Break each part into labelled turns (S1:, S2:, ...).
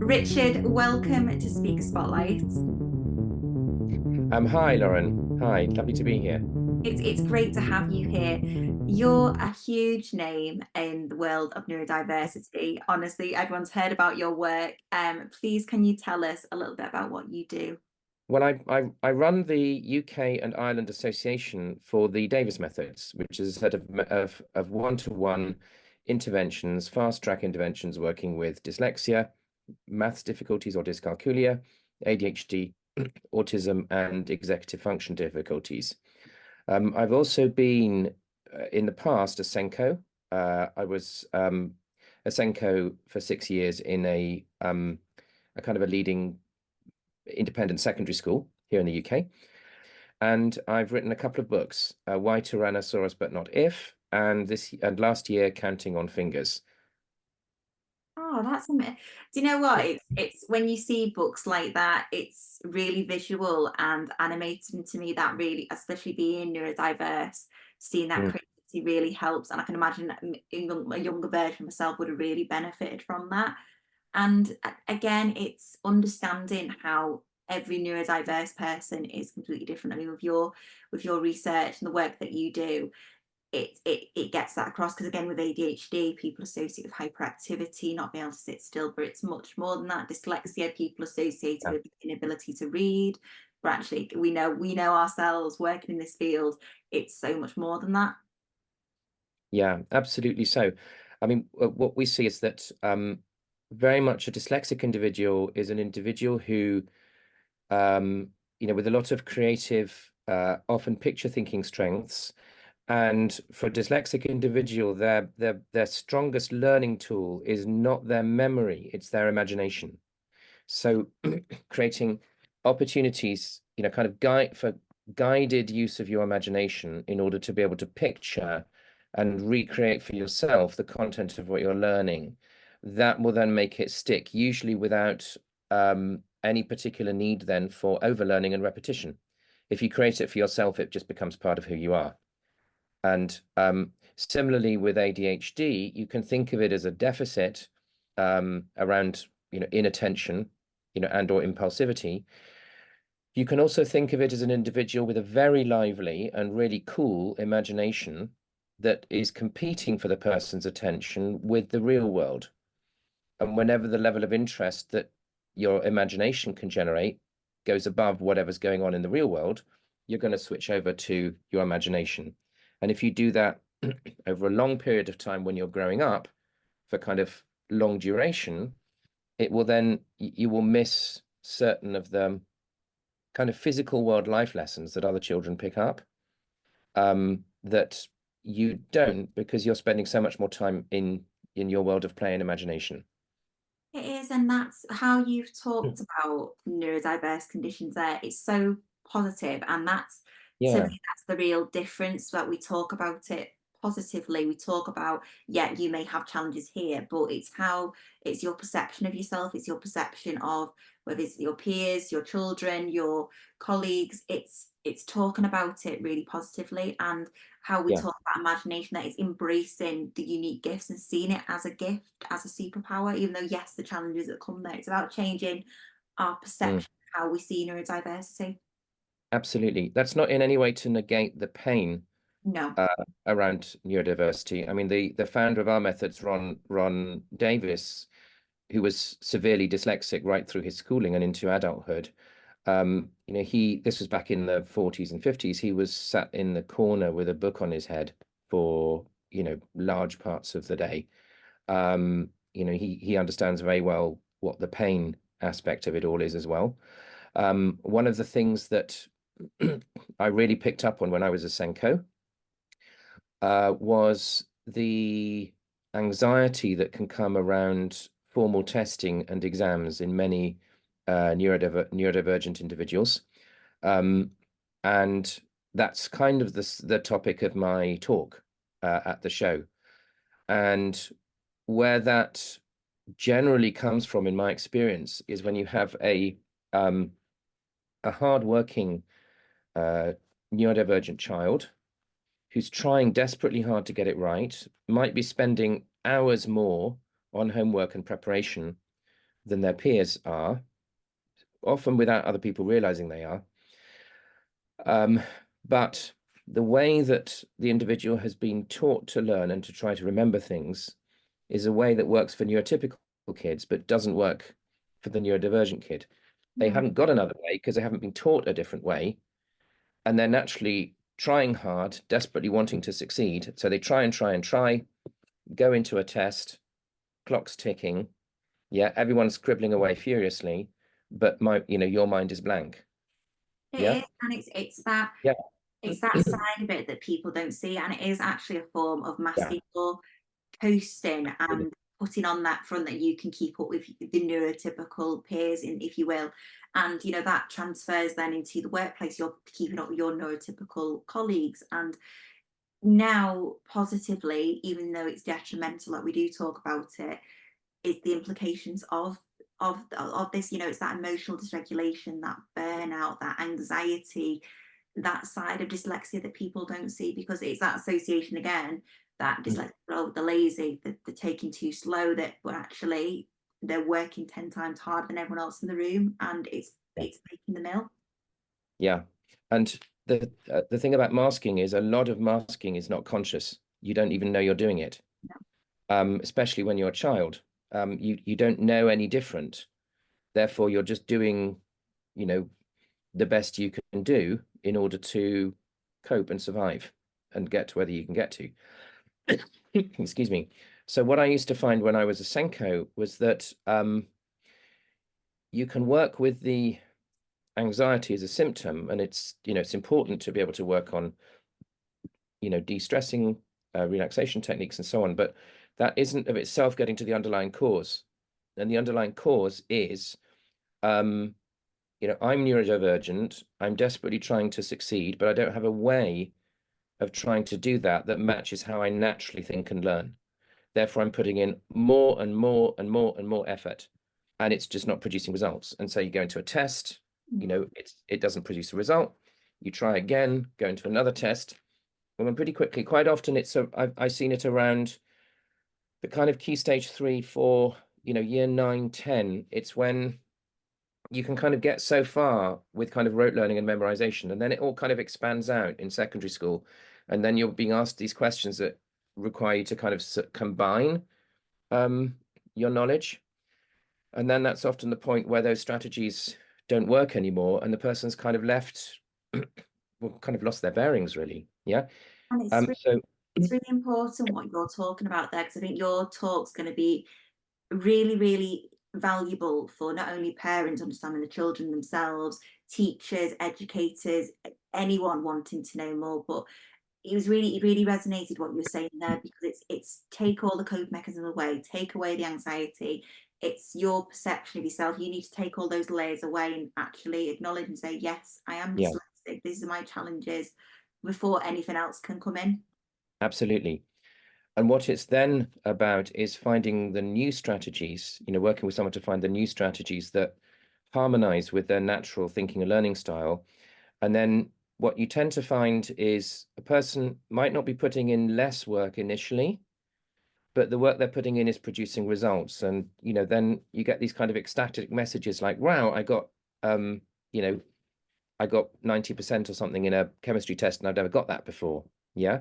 S1: Richard, welcome to Speaker Spotlight.
S2: Hi, Lauren. Hi, lovely to be here.
S1: It's great to have you here. You're a huge name in the world of neurodiversity. Honestly, everyone's heard about your work. Please, can you tell us a little bit about what you do?
S2: Well, I run the UK and Ireland Association for the Davis Methods, which is a set of one-to-one interventions, fast-track interventions working with dyslexia, maths difficulties or dyscalculia, ADHD, autism, and executive function difficulties. I've also been in the past a SENCO. I was a SENCO for 6 years in a kind of a leading independent secondary school here in the UK. And I've written a couple of books, Why Tyrannosaurus But Not If, and last year, Counting on Fingers.
S1: Oh, that's amazing. Do you know what? It's when you see books like that, it's really visual and animated to me that really, especially being neurodiverse, seeing that
S2: Mm,
S1: creativity really helps. And I can imagine a younger version of myself would have really benefited from that. And again, it's understanding how every neurodiverse person is completely different. I mean, with your research and the work that you do, it gets that across because again with ADHD people associate with hyperactivity, not being able to sit still, but it's much more than that. Dyslexia people associate
S2: yeah,
S1: with inability to read, but actually we know ourselves working in this field, it's so much more than that.
S2: yeah, absolutely so. I mean, what we see is that very much a dyslexic individual is an individual who, with a lot of creative, often picture thinking strengths. And for a dyslexic individual, their strongest learning tool is not their memory, it's their imagination. So creating opportunities, kind of guided use of your imagination in order to be able to picture and recreate for yourself the content of what you're learning, that will then make it stick, usually without any particular need then for overlearning and repetition. If you create it for yourself, it just becomes part of who you are. And similarly with ADHD, you can think of it as a deficit around, inattention, and or impulsivity. You can also think of it as an individual with a very lively and really cool imagination that is competing for the person's attention with the real world. And whenever the level of interest that your imagination can generate goes above whatever's going on in the real world, you're going to switch over to your imagination. And if you do that over a long period of time when you're growing up for kind of long duration, it will then, you will miss certain of the kind of physical world life lessons that other children pick up, that you don't because you're spending so much more time in your world of play and imagination.
S1: It is, and that's how you've talked about neurodiverse conditions there. It's so positive, and that's to
S2: Yeah.
S1: me, that's the real difference that we talk about it positively. We talk about, yeah, you may have challenges here, but it's how it's your perception of yourself, it's your perception of whether it's your peers, your children, your colleagues. It's talking about it really positively, and how we
S2: Yeah.
S1: talk about imagination, that is embracing the unique gifts and seeing it as a gift, as a superpower, even though yes, the challenges that come there. It's about changing our
S2: Mm.
S1: perception of how we see neurodiversity.
S2: Absolutely. That's not in any way to negate the pain
S1: No.
S2: uh, around neurodiversity. I mean, the founder of our methods, Ron Davis, who was severely dyslexic right through his schooling and into adulthood. He this was back in the 40s and 50s. He was sat in the corner with a book on his head for, large parts of the day. He understands very well what the pain aspect of it all is as well. One of the things that I really picked up on when I was a Senko was the anxiety that can come around formal testing and exams in many neurodivergent individuals. Um, and that's kind of the topic of my talk at the show. And where that generally comes from, in my experience, is when you have a hardworking uh, neurodivergent child who's trying desperately hard to get it right, might be spending hours more on homework and preparation than their peers are, often without other people realizing they are. But the way that the individual has been taught to learn and to try to remember things is a way that works for neurotypical kids, but doesn't work for the neurodivergent kid. They
S1: Yeah.
S2: haven't got another way because they haven't been taught a different way. And they're naturally trying hard, desperately wanting to succeed. So they try and try and try, go into a test, clock's ticking. Yeah, everyone's scribbling away furiously, but your mind is blank.
S1: It
S2: Yeah,
S1: is, and
S2: yeah,
S1: it's that side of it that people don't see, and it is actually a form of
S2: yeah,
S1: masking or posting
S2: absolutely.
S1: and putting on that front that you can keep up with the neurotypical peers, in, if you will. And that transfers then into the workplace. You're keeping up with your neurotypical colleagues, and now positively, even though it's detrimental that we do talk about it, is the implications of this. It's that emotional dysregulation, that burnout, that anxiety, that side of dyslexia that people don't see, because it's that association again, that
S2: Mm,
S1: dyslexia, oh, the lazy, they're taking too slow, that but actually they're working 10 times harder than everyone else in the room, and
S2: yeah,
S1: it's making the mill.
S2: yeah. And the thing about masking is a lot of masking is not conscious. You don't even know you're doing it,
S1: No.
S2: especially when you're a child. You don't know any different. Therefore, you're just doing, you know, the best you can do in order to cope and survive and get to whether you can get to. Excuse me. So what I used to find when I was a SENCO was that you can work with the anxiety as a symptom, and it's important to be able to work on de-stressing, relaxation techniques and so on, but that isn't of itself getting to the underlying cause. And the underlying cause is um, I'm neurodivergent, I'm desperately trying to succeed, but I don't have a way of trying to do that that matches how I naturally think and learn. Therefore, I'm putting in more and more and more and more effort, and it's just not producing results. And so you go into a test,
S1: Mm.
S2: it doesn't produce a result. You try again, go into another test, and then pretty quickly, quite often, I've seen it around the kind of key stage 3, 4, year 9, 10. It's when you can kind of get so far with kind of rote learning and memorization, and then it all kind of expands out in secondary school, and then you're being asked these questions that require you to kind of combine um, your knowledge, and then that's often the point where those strategies don't work anymore, and the person's kind of left, well, kind of lost their bearings, really. Yeah.
S1: And
S2: So
S1: it's really important what you're talking about there, because I think your talk's going to be really, really valuable for not only parents understanding the children themselves, teachers, educators, anyone wanting to know more. But it really resonated what you were saying there, because it's take all the coping mechanism away, take away the anxiety. It's your perception of yourself. You need to take all those layers away and actually acknowledge and say, yes, I am
S2: yeah,
S1: dyslexic. These are my challenges, before anything else can come in.
S2: absolutely. And what it's then about is finding the new strategies, working with someone to find the new strategies that harmonize with their natural thinking and learning style. And then what you tend to find is a person might not be putting in less work initially, but the work they're putting in is producing results. And, then you get these kind of ecstatic messages like, wow, um, you know, I got 90% or something in a chemistry test and I've never got that before. Yeah.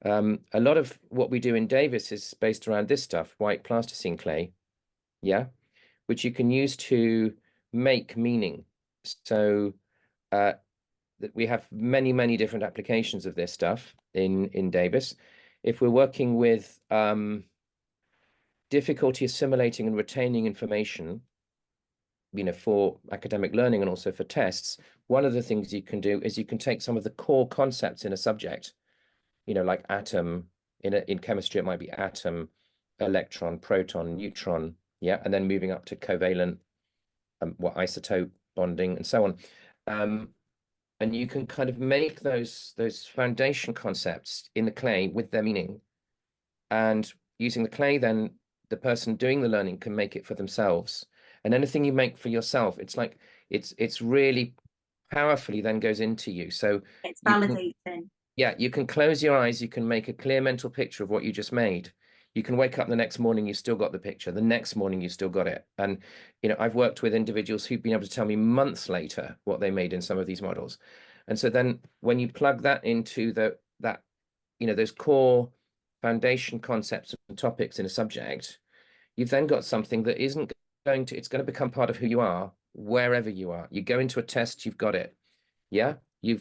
S2: A lot of what we do in Davis is based around this stuff, white plasticine clay. Yeah. Which you can use to make meaning. So uh, that we have many, many different applications of this stuff in Davis. If we're working with difficulty assimilating and retaining information, for academic learning and also for tests, one of the things you can do is you can take some of the core concepts in a subject, like atom. In chemistry, it might be atom, electron, proton, neutron, yeah, and then moving up to covalent, what isotope bonding, and so on. Um, and you can kind of make those foundation concepts in the clay with their meaning. And using the clay, then the person doing the learning can make it for themselves. And anything you make for yourself, it's like it's really powerfully then goes into you. So
S1: It's
S2: you can,
S1: validating.
S2: yeah, you can close your eyes, you can make a clear mental picture of what you just made. You can wake up the next morning, you still got the picture. The next morning, you still got it. And, I've worked with individuals who've been able to tell me months later what they made in some of these models. And so then when you plug that into those core foundation concepts and topics in a subject, you've then got something that isn't it's going to become part of who you are wherever you are. You go into a test, you've got it. Yeah. You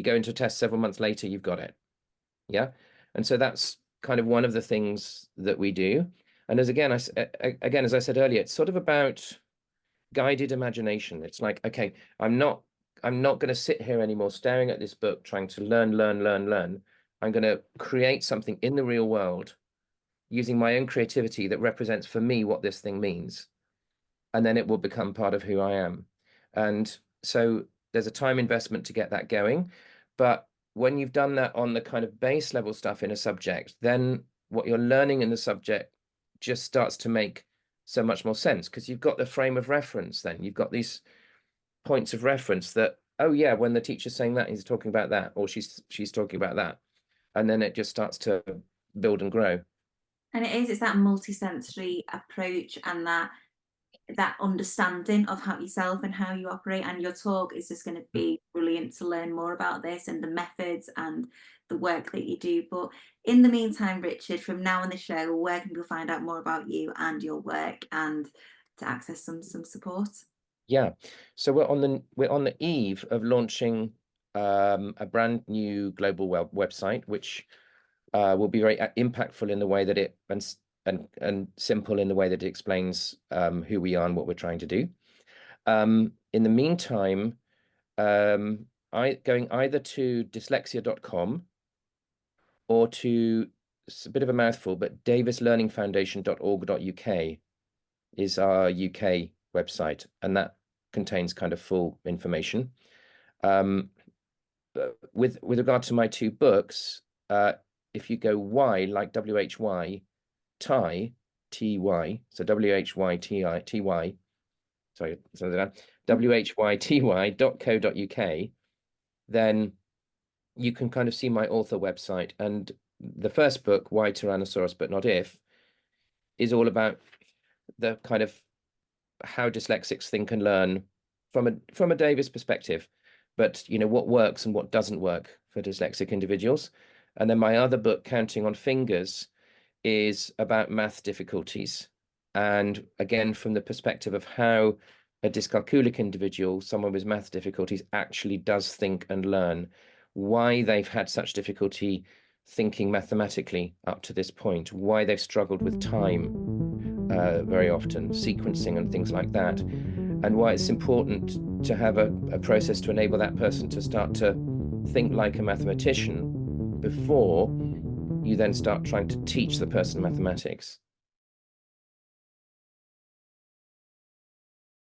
S2: go into a test several months later, you've got it. Yeah. And so that's kind of one of the things that we do. And as I said earlier, it's sort of about guided imagination. It's like, okay, I'm not going to sit here anymore staring at this book trying to learn. I'm going to create something in the real world using my own creativity that represents for me what this thing means. And then it will become part of who I am. And so there's a time investment to get that going. But when you've done that on the kind of base level stuff in a subject, then what you're learning in the subject just starts to make so much more sense, because you've got the frame of reference. Then you've got these points of reference that, oh yeah, when the teacher's saying that, he's talking about that, or she's talking about that. And then it just starts to build and grow.
S1: And it's that multisensory approach and that understanding of how yourself and how you operate. And your talk is just going to be brilliant to learn more about this and the methods and the work that you do. But in the meantime, Richard, from now on the show, where can people find out more about you and your work and to access some support?
S2: Yeah. So we're on the eve of launching a brand new global website, which will be very impactful in the way that it and simple in the way that it explains who we are and what we're trying to do. In the meantime, going either to dyslexia.com or to, it's a bit of a mouthful, but davislearningfoundation.org.uk is our UK website, and that contains kind of full information. With regard to my two books, if you go Y, like WHY, TY, TY, so WHYTY, sorry, WHYTY.co.uk, then you can kind of see my author website. And the first book, Why Tyrannosaurus But Not If, is all about the kind of how dyslexics think and learn from a Davis perspective, but what works and what doesn't work for dyslexic individuals. And then my other book, Counting on Fingers, is about math difficulties, and again from the perspective of how a dyscalculic individual, someone with math difficulties, actually does think and learn, why they've had such difficulty thinking mathematically up to this point, why they've struggled with time very often, sequencing and things like that, and why it's important to have a process to enable that person to start to think like a mathematician before you then start trying to teach the person mathematics.